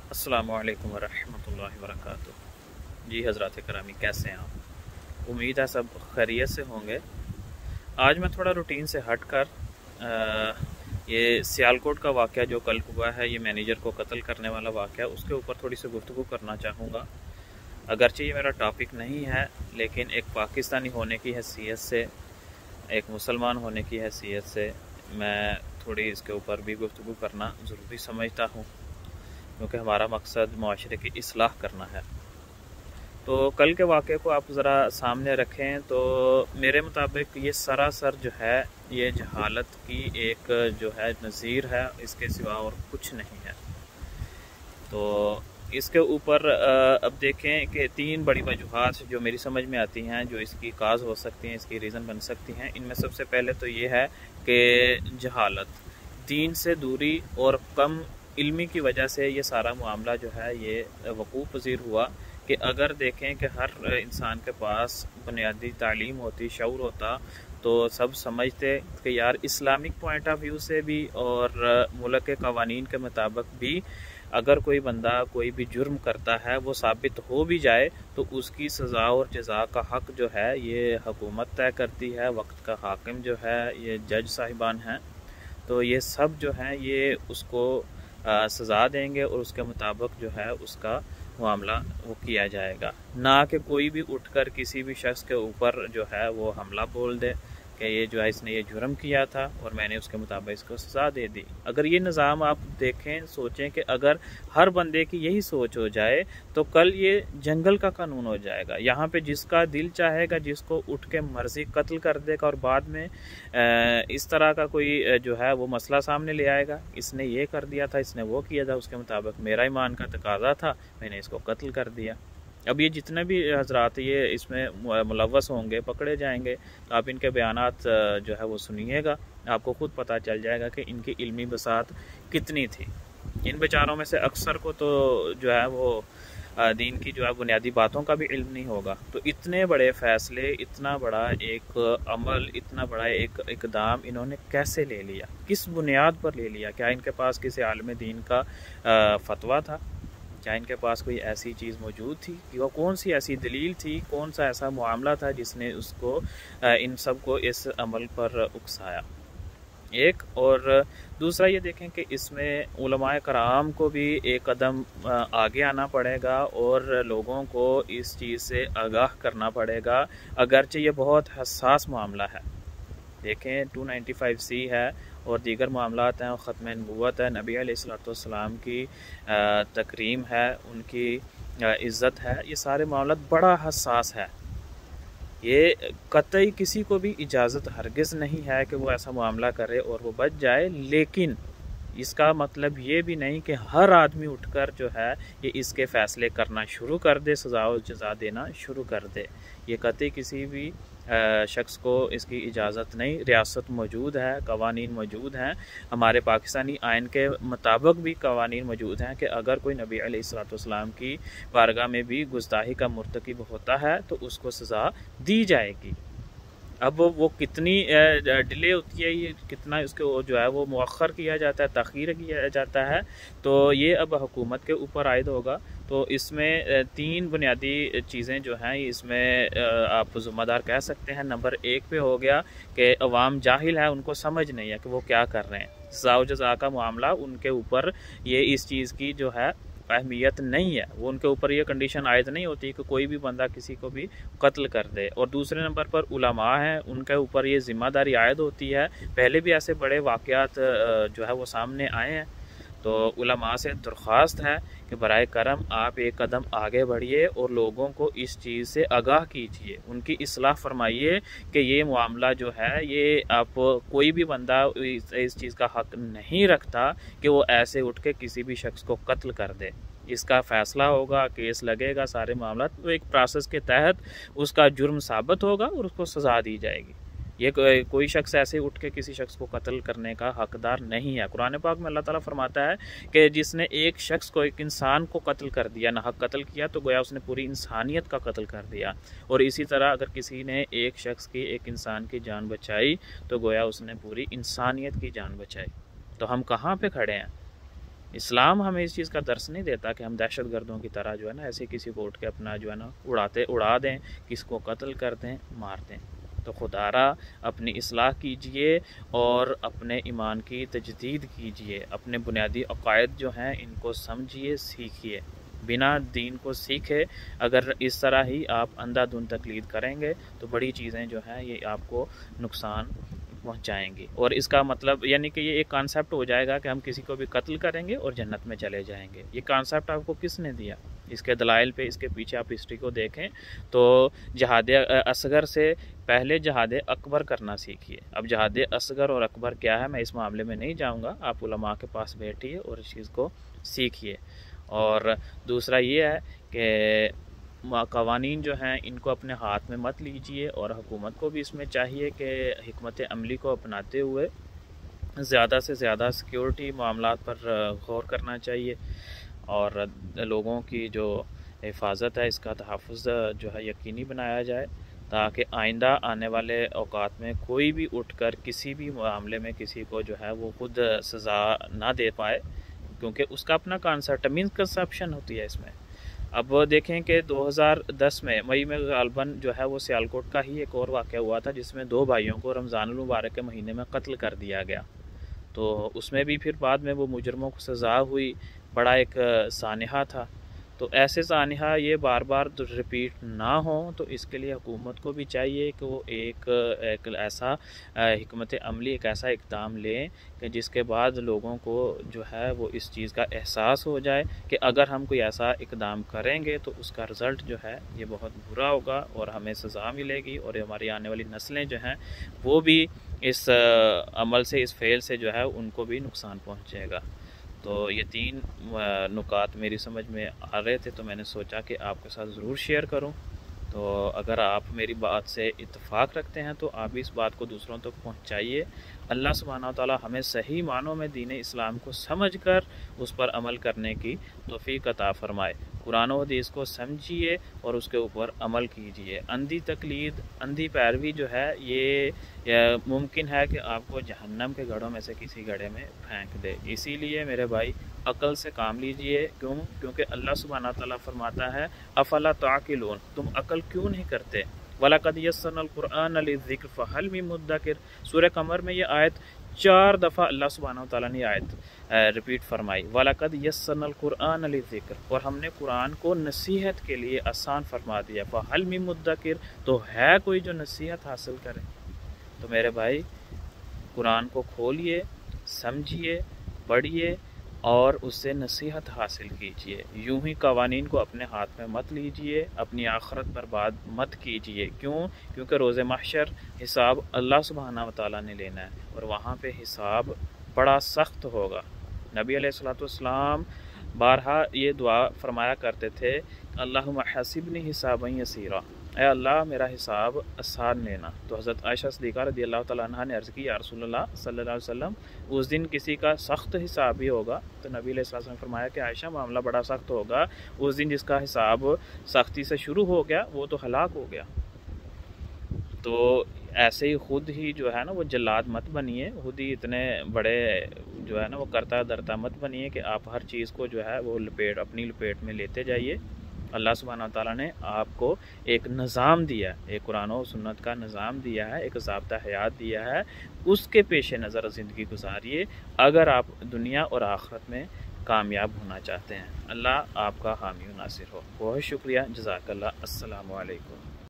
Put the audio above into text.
अस्सलामुअलैकुम वरहमतुल्लाहि वबरकातुहू। जी हज़रात करामी, कैसे हैं आप? उम्मीद है सब खैरियत से होंगे। आज मैं थोड़ा रूटीन से हट कर ये सियालकोट का वाक़या जो कल हुआ है, ये मैनेजर को कत्ल करने वाला वाक़या, उसके ऊपर थोड़ी सी गुफ्तगू करना चाहूँगा। अगरचे ये मेरा टॉपिक नहीं है, लेकिन एक पाकिस्तानी होने की हैसियत से, एक मुसलमान होने की हैसियत से मैं थोड़ी इसके ऊपर भी गुफ्तगू करना ज़रूरी समझता हूँ, क्योंकि हमारा मकसद माशरे की इस्लाह करना है। तो कल के वाक़े को आप ज़रा सामने रखें तो मेरे मुताबिक ये सरासर जो है ये जहालत की एक जो है नज़ीर है, इसके सिवा और कुछ नहीं है। तो इसके ऊपर अब देखें कि तीन बड़ी वजूहात जो मेरी समझ में आती हैं, जो इसकी काज हो सकती हैं, इसकी रीज़न बन सकती हैं। इनमें सबसे पहले तो ये है कि जहालत, दीन से दूरी और कम इल्मी की वजह से ये सारा मामला जो है ये वकूफ़ पज़ीर हुआ। कि अगर देखें कि हर इंसान के पास बुनियादी तालीम होती, शऊर होता, तो सब समझते कि यार इस्लामिक पॉइंट ऑफ व्यू से भी और मुल्क के कवानीन के मुताबिक भी अगर कोई बंदा कोई भी जुर्म करता है, वो साबित हो भी जाए, तो उसकी सज़ा और जज़ा का हक़ जो है ये हुकूमत तय करती है। वक्त का हाकिम जो है ये जज साहिबान हैं, तो ये सब जो हैं ये उसको सज़ा देंगे और उसके मुताबिक जो है उसका मामला वो किया जाएगा। ना कि कोई भी उठकर किसी भी शख्स के ऊपर जो है वो हमला बोल दे कि ये जो है इसने ये जुर्म किया था और मैंने उसके मुताबिक इसको सज़ा दे दी। अगर ये निज़ाम आप देखें, सोचें कि अगर हर बंदे की यही सोच हो जाए तो कल ये जंगल का कानून हो जाएगा। यहाँ पे जिसका दिल चाहेगा, जिसको उठ के मर्जी कत्ल कर देगा और बाद में इस तरह का कोई जो है वो मसला सामने ले आएगा, इसने ये कर दिया था, इसने वो किया था, उसके मुताबिक मेरा ईमान का तकाजा था, मैंने इसको कत्ल कर दिया। अब ये जितने भी हजरात ये इसमें मुलव्वस होंगे, पकड़े जाएंगे, तो आप इनके बयानात जो है वो सुनिएगा, आपको खुद पता चल जाएगा कि इनकी इल्मी बसात कितनी थी। इन बेचारों में से अक्सर को तो जो है वो दीन की जो है बुनियादी बातों का भी इल्म नहीं होगा। तो इतने बड़े फ़ैसले, इतना बड़ा एक अमल, इतना बड़ा एक इक़दाम इन्होंने कैसे ले लिया, किस बुनियाद पर ले लिया? क्या इनके पास किसी आलिम दीन का फतवा था? क्या इनके पास कोई ऐसी चीज़ मौजूद थी कि वो कौन सी ऐसी दलील थी, कौन सा ऐसा मामला था जिसने उसको इन सब को इस अमल पर उकसाया? एक और दूसरा ये देखें कि इसमें उलमाए कराम को भी एक कदम आगे आना पड़ेगा और लोगों को इस चीज़ से आगाह करना पड़ेगा, अगरचे ये बहुत हसास मामला है। देखें 295C है और दीगर मामलात हैं, ख़त्म नबूवत है, नबी अलैहिस्सलाम की तकरीम है, उनकी इज़्ज़त है, ये सारे मामलात बड़ा हसास है। ये कतई किसी को भी इजाज़त हरगिज़ नहीं है कि वो ऐसा मामला करे और वो बच जाए, लेकिन इसका मतलब ये भी नहीं कि हर आदमी उठकर जो है ये इसके फ़ैसले करना शुरू कर दे, सज़ा और जज़ा देना शुरू कर दे। ये कतई किसी भी शख्स को इसकी इजाज़त नहीं। रियासत मौजूद है, कवानीन मौजूद हैं, हमारे पाकिस्तानी आइन के मुताबिक भी कवानीन मौजूद हैं कि अगर कोई नबी अलैहिस्सलाम की बारगाह में भी गुस्ताही का मुर्तकिब होता है तो उसको सज़ा दी जाएगी। अब वो कितनी डिले होती है, ये कितना इसको जो है वो मुअख्खर किया जाता है, तख़ीर किया जाता है, तो ये अब हुकूमत के ऊपर आयद होगा। तो इसमें तीन बुनियादी चीज़ें जो हैं इसमें आप ज़िम्मेदार कह सकते हैं। नंबर एक पे हो गया कि अवाम जाहिल है, उनको समझ नहीं है कि वो क्या कर रहे हैं। सज़ा व जज़ा का मामला उनके ऊपर ये इस चीज़ की जो है अहमियत नहीं है, वो उनके ऊपर ये कंडीशन आयद नहीं होती कि कोई भी बंदा किसी को भी कत्ल कर दे। और दूसरे नंबर पर उलमा हैं, उनके ऊपर ये ज़िम्मेदारी आयद होती है। पहले भी ऐसे बड़े वाक़यात जो है वो सामने आए हैं, तो उलमा से दरख्वास्त है कि बराए करम आप एक कदम आगे बढ़िए और लोगों को इस चीज़ से आगाह कीजिए, उनकी इस्लाह फरमाइए कि ये मामला जो है ये आप कोई भी बंदा इस चीज़ का हक़ नहीं रखता कि वो ऐसे उठ के किसी भी शख्स को कत्ल कर दे। इसका फ़ैसला होगा, केस लगेगा, सारे मामला तो एक प्रोसेस के तहत उसका जुर्म साबित होगा और उसको सज़ा दी जाएगी। ये कोई शख्स ऐसे उठ के किसी शख्स को कत्ल करने का हकदार नहीं है। कुरान पाक में अल्लाह ताला फरमाता है कि जिसने एक शख्स को, एक इंसान को कत्ल कर दिया, नाहक कत्ल किया, तो गोया उसने पूरी इंसानियत का कत्ल कर दिया। और इसी तरह अगर किसी ने एक शख्स की, एक इंसान की जान बचाई, तो गोया उसने पूरी इंसानियत की जान बचाई। तो हम कहाँ पे खड़े हैं? इस्लाम हमें इस चीज़ का दर्स नहीं देता कि हम दहशत गर्दों की तरह जो है ना ऐसे किसी को उठ के अपना जो है ना उड़ा दें, किसको कत्ल कर दें, मार दें। तो खुदारा अपनी इस्लाह कीजिए और अपने ईमान की तजदीद कीजिए, अपने बुनियादी अक़ायद जो हैं इनको समझिए, सीखिए। बिना दीन को सीखे अगर इस तरह ही आप अंधाधुंध तकलीद करेंगे तो बड़ी चीज़ें जो हैं ये आपको नुकसान पहुंचाएंगी। और इसका मतलब यानी कि ये एक कॉन्सेप्ट हो जाएगा कि हम किसी को भी कत्ल करेंगे और जन्नत में चले जाएंगे। ये कॉन्सेप्ट आपको किसने दिया? इसके दलाइल पे इसके पीछे आप हिस्ट्री को देखें तो जहाद असगर से पहले जहाद अकबर करना सीखिए। अब जहाद असगर और अकबर क्या है मैं इस मामले में नहीं जाऊँगा, आप उलमा के पास बैठिए और इस चीज़ को सीखिए। और दूसरा ये है कि कवानीन जो हैं इनको अपने हाथ में मत लीजिए और हुकूमत को भी इसमें चाहिए कि हिकमत अमली को अपनाते हुए ज़्यादा से ज़्यादा सिक्योरिटी मामलात पर गौर करना चाहिए और लोगों की जो हिफाजत है इसका तहफ़्फ़ुज़ जो है यकीनी बनाया जाए, ताकि आइंदा आने वाले औक़ात में कोई भी उठकर किसी भी मामले में किसी को जो है वो खुद सज़ा ना दे पाए, क्योंकि उसका अपना कॉन्सेप्ट मिसकंसेप्शन होती है इसमें। अब देखें कि 2010 में मई में गालबन जो है वो सियालकोट का ही एक और वाक़या हुआ था जिसमें 2 भाइयों को रमज़ानुल मुबारक के महीने में कत्ल कर दिया गया। तो उसमें भी फिर बाद में वो मुजरमों को सज़ा हुई, बड़ा एक सानिहा था। तो ऐसे सानिहा ये बार बार रिपीट ना हो, तो इसके लिए हुकूमत को भी चाहिए कि वो एक ऐसा हिकमत अमली, एक ऐसा इक़दाम लें कि जिसके बाद लोगों को जो है वो इस चीज़ का एहसास हो जाए कि अगर हम कोई ऐसा इक़दाम करेंगे तो उसका रिज़ल्ट जो है ये बहुत बुरा होगा और हमें सज़ा मिलेगी और हमारी आने वाली नस्लें जो हैं वो भी इस अमल से, इस फेल से जो है उनको भी नुकसान पहुँचेगा। तो ये 3 नुकात मेरी समझ में आ रहे थे तो मैंने सोचा कि आपके साथ ज़रूर शेयर करूं। तो अगर आप मेरी बात से इत्तेफाक रखते हैं तो आप इस बात को दूसरों तक पहुंचाइए। अल्लाह सुब्हानहू व तआला हमें सही मानों में दीन इस्लाम को समझकर उस पर अमल करने की तौफीक अता फरमाए। कुरान और हदीस को समझिए और उसके ऊपर अमल कीजिए। अंधी तकलीद, अंधी पैरवी जो है ये मुमकिन है कि आपको जहन्नम के गढ़ों में से किसी गड्ढे में फेंक दे। इसीलिए मेरे भाई अकल से काम लीजिए। क्योंकि अल्लाह सुब्हानहू व तआला फरमाता है अफला ताक़िलून, तुम अकल क्यों नहीं करते। वलक़द यस्सरनल कुरआन लिज़्ज़िक्र फ़हल मिन मुद्दकिर। सूरह कमर में ये आयत 4 दफ़ा अल्लाह सुब्हानहू व तआला ने आयत रिपीट फरमाई, वलक़द यस्सरनल कुरआन लिज़्ज़िक्र, और हमने कुरान को नसीहत के लिए आसान फरमा दिया। फ़हल मिन मुद्दकिर, तो है कोई जो नसीहत हासिल करे। तो मेरे भाई कुरान को खोलिए, समझिए, पढ़िए और उससे नसीहत हासिल कीजिए। यूं ही कवानीन को अपने हाथ में मत लीजिए, अपनी आखिरत बर्बाद मत कीजिए। क्योंकि रोज़े महशर हिसाब अल्लाह सुब्हानहू व तआला ने लेना है और वहाँ पे हिसाब बड़ा सख्त होगा। नबी अलैहिस्सलातु वस्सलाम बारहा ये दुआ फरमाया करते थे, अल्लाहुम्मा हसिबनी हिसाबन यसीरा, ऐ अल्लाह मेरा हिसाब आसान लेना। तो हज़रत आयशा सिद्दीक़ा रज़ियल्लाहु तआला अन्हा ने अर्ज़ की, या रसूलल्लाह सल्लल्लाहु अलैहि वसल्लम, उस दिन किसी का सख्त हिसाब भी होगा। तो नबी अलैहि सल्लल्लाहु अलैहि वसल्लम ने फरमाया कि आयशा मामला बड़ा सख्त होगा। उस दिन जिसका हिसाब सख्ती से शुरू हो गया वो तो हलाक हो गया। तो ऐसे ही खुद ही जो है ना वो जल्लाद मत बनिए, खुद ही इतने बड़े जो है ना वो करता धरता मत बनिए कि आप हर चीज़ को जो है वो अपनी लपेट में लेते जाइए। अल्लाह सुब्हानहू व तआला ने आपको एक निज़ाम दिया है, एक कुरान और सुन्नत का निज़ाम दिया है, एक ज़ाब्ता हयात दिया है, उसके पेश नज़र ज़िंदगी गुजारिए अगर आप दुनिया और आखिरत में कामयाब होना चाहते हैं। अल्लाह आपका हामी नासिर हो। बहुत शुक्रिया, जज़ाकल्लाह। अस्सलामु अलैकुम।